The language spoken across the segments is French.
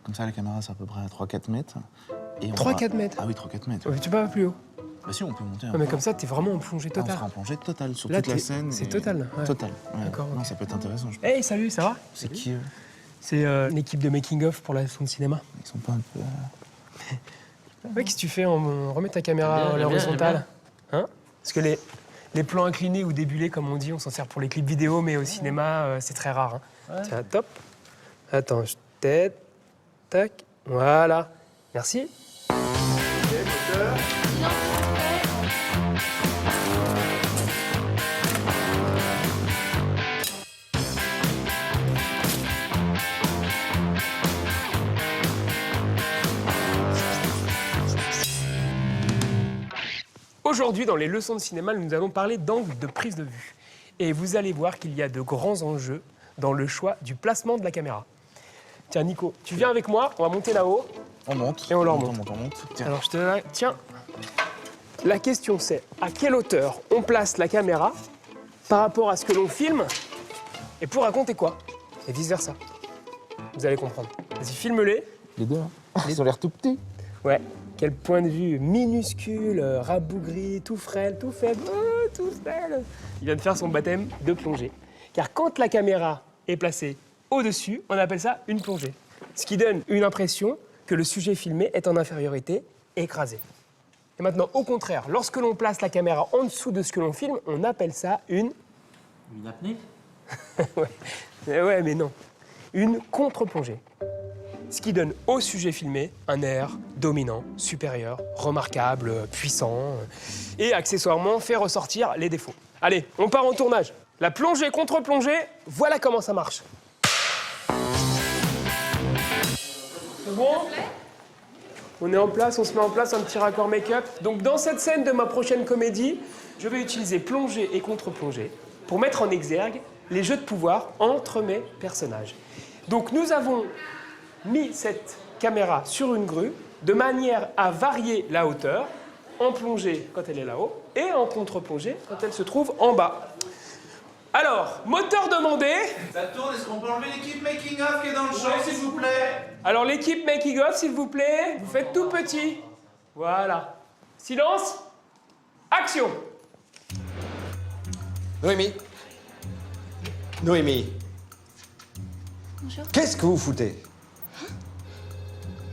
Comme ça, la caméra, c'est à peu près à 3-4 mètres. 3-4 mètres? Ah oui, 3-4 mètres. Ouais, tu peux pas plus haut? Bah si, on peut monter un Non, mais peu. comme ça, t'es vraiment en plongée Ah, on totale. sera en plongée totale sur Là, toute la scène. c'est et- total, ouais. Total, ouais. D'accord, Non, ok. ça peut être intéressant, je pense. Hey, salut, ça va? C'est qui, eux? C'est l'équipe de Making of pour la leçon de cinéma. Ils sont pas un peu... Ouais, qu'est-ce que tu fais? On remet ta caméra à J'aime bien, l'horizontale. Hein? Parce que les plans inclinés ou débulés, comme on dit, on s'en sert pour les clips vidéo, mais au cinéma, c'est très rare. Hein. Tiens, top. Attends, je t'aide. Tac. Voilà. Merci. Aujourd'hui, dans les leçons de cinéma, nous allons parler d'angle de prise de vue. Et vous allez voir qu'il y a de grands enjeux dans le choix du placement de la caméra. Tiens, Nico, tu viens avec moi, on va monter là-haut. On monte. Et on leur monte. monte. On monte. Tiens. Alors, je te donne... Tiens. La question, c'est à quelle hauteur on place la caméra par rapport à ce que l'on filme et pour raconter quoi? Et vice-versa. Vous allez comprendre. Vas-y, filme-les. Les deux, hein. Ils ont l'air tout petits. Ouais. Quel point de vue minuscule, rabougri, tout frêle, tout faible, tout frêle. Il vient de faire son baptême de plongée. Car quand la caméra est placée au-dessus, on appelle ça une plongée. Ce qui donne une impression que le sujet filmé est en infériorité, écrasé. Et maintenant, au contraire, lorsque l'on place la caméra en dessous de ce que l'on filme, on appelle ça une... Une apnée? Ouais, mais non. Une contre-plongée. Ce qui donne au sujet filmé un air dominant, supérieur, remarquable, puissant, et accessoirement fait ressortir les défauts. Allez, on part en tournage. La plongée contre plongée, voilà comment ça marche. C'est bon? On est en place, on se met en place, un petit raccord make-up. Donc dans cette scène de ma prochaine comédie, je vais utiliser plongée et contre-plongée pour mettre en exergue les jeux de pouvoir entre mes personnages. Donc nous avons mis cette caméra sur une grue de manière à varier la hauteur, en plongée quand elle est là-haut et en contre-plongée quand elle se trouve en bas. Alors, moteur demandé. Ça tourne, est-ce qu'on peut enlever l'équipe Making of qui est dans le champ, s'il vous plaît? Alors l'équipe Making of, s'il vous plaît, vous faites tout petit. Voilà. Silence. Action. Noémie. Noémie. Bonjour. Qu'est-ce que vous foutez?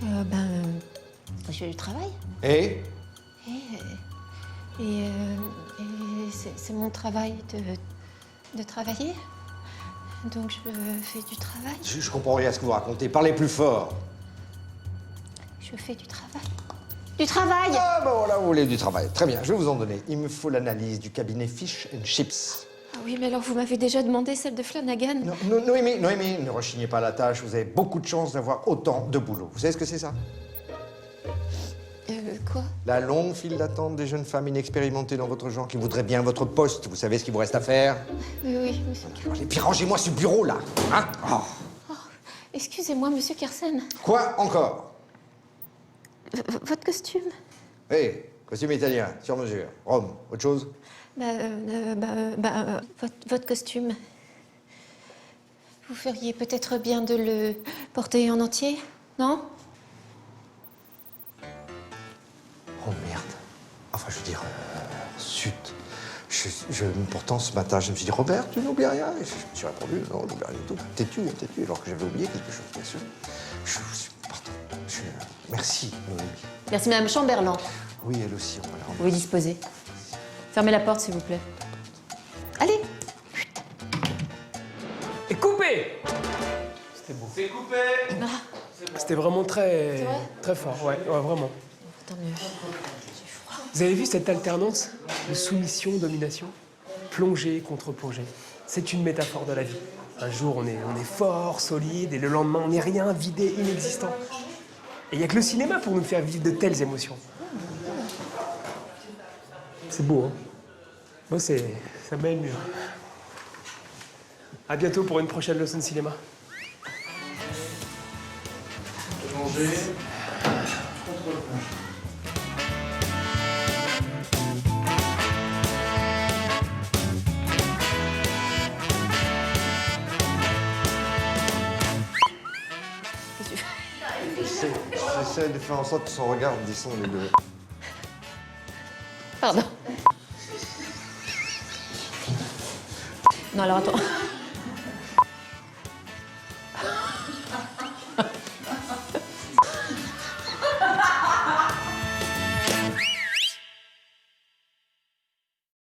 Je fais du travail. Et C'est mon travail de travailler. Donc je fais du travail. je comprends rien à ce que vous racontez. Parlez plus fort. Je fais du travail. Du travail! Ah, ben voilà, vous voulez du travail. Très bien, je vais vous en donner. Il me faut l'analyse du cabinet Fish and Chips. Ah oui, mais alors vous m'avez déjà demandé celle de Flanagan. Noémie, ne rechignez pas à la tâche. Vous avez beaucoup de chance d'avoir autant de boulot. Vous savez ce que c'est ça? Quoi? La longue file d'attente des jeunes femmes inexpérimentées dans votre genre qui voudraient bien votre poste. Vous savez ce qu'il vous reste à faire? Oui, monsieur. Allez, puis rangez-moi ce bureau, là. Hein? Oh. Excusez-moi, monsieur Kersen. Quoi encore? Votre costume? Hé, costume italien, sur mesure. Rome, autre chose? Votre costume. Vous feriez peut-être bien de le porter en entier, non? Oh merde. Enfin, je veux dire, zut. Pourtant, ce matin, je me suis dit, Robert, tu n'oublies rien? Et je me suis répondu, non, je n'oublie rien du tout. Têtu, alors que j'avais oublié quelque chose, bien sûr. Merci, Noémie. Merci, Madame Chamberlain. Oui, elle aussi, on va la Vous pouvez disposer. Fermez la porte, s'il vous plaît. Allez! Et coupé. C'était beau. C'est coupé. C'était vraiment très, vrai très fort, ouais, vraiment. Tant mieux. Vous avez vu cette alternance de soumission, domination? Plongée contre plongée. C'est une métaphore de la vie. Un jour, on est fort, solide, et le lendemain, on n'est rien, vidé, inexistant. Et il n'y a que le cinéma pour nous faire vivre de telles émotions. C'est beau, hein? Moi, ça m'aime mieux. À bientôt pour une prochaine leçon de cinéma. Plongée. Contre plongée. J'essaie de faire en sorte que son regard descende les deux. Pardon. Non, alors attends.